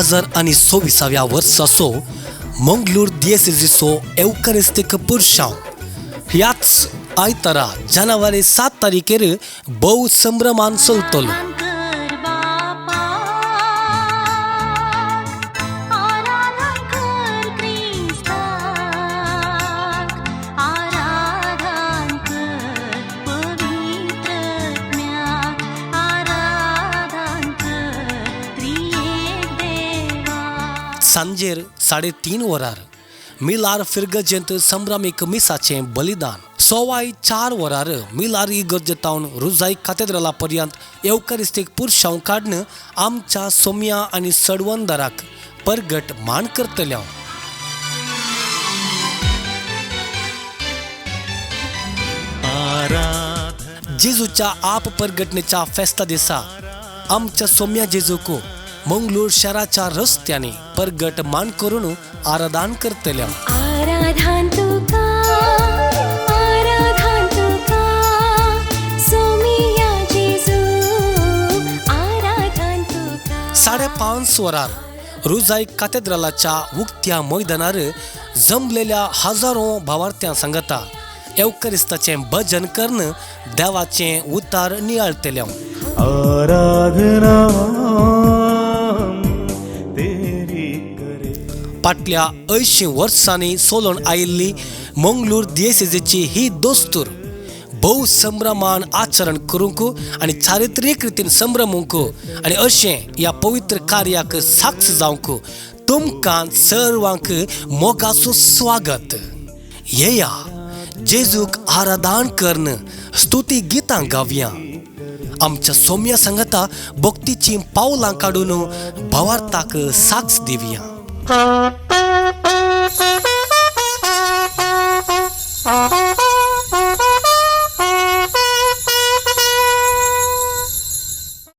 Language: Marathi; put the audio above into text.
2026 वर्साचो मंगळूर दिएसेजीचो एवकारिस्तीक पुरशांव ह्याच आयतारा जानेवारी 7 तारखेर भोव संभ्रमान चलतलो. सांजेर 3:30 वरार मिलार फिरगजेंत संभ्रामीक मिसाचें बलिदान. सवाय 4 वरार मिलार इगर्जेतावन रुजाई कॅथेड्रला पर्यंत एवकारिस्तीक पुरशांव काडून आमच्या सोम्या आनी सडवंदराक परगट मान करतल्या. जेजूच्या आप परगटणेच्या फेस्ता दिसा आमच्या सोम्या जेजूक मंगळूर शहराच्या रस्त्यांनी परगट मान करून आराधन करतल्या. आराधन तुका 5:30 वरार रुजाई कॅथेड्रलाच्या उक्त्या मैदानार जमलेल्या हजारो भावार्थ्यां सांगता एवकारिस्ताचें भजन करून देवाचें उतार नियाळतल्या. फाटल्या 80 वर्सांनी चलून आयिल्ली मंगळूर दिएसेजीची ही दोस्तूर भोव संभ्रमान आचरण करूंक आनी चारित्रीक रितीन संभ्रमूंक आनी अशें ह्या पवित्र कार्याक साक्ष जावंक तुमकां सर्वांक मोगाचो स्वागत. येया जेजूक आराधन करून स्तुती गितां गावया. आमच्या सोम्या सांगता भक्तीची पावलां काडून भावार्थाक साक्ष दिवया.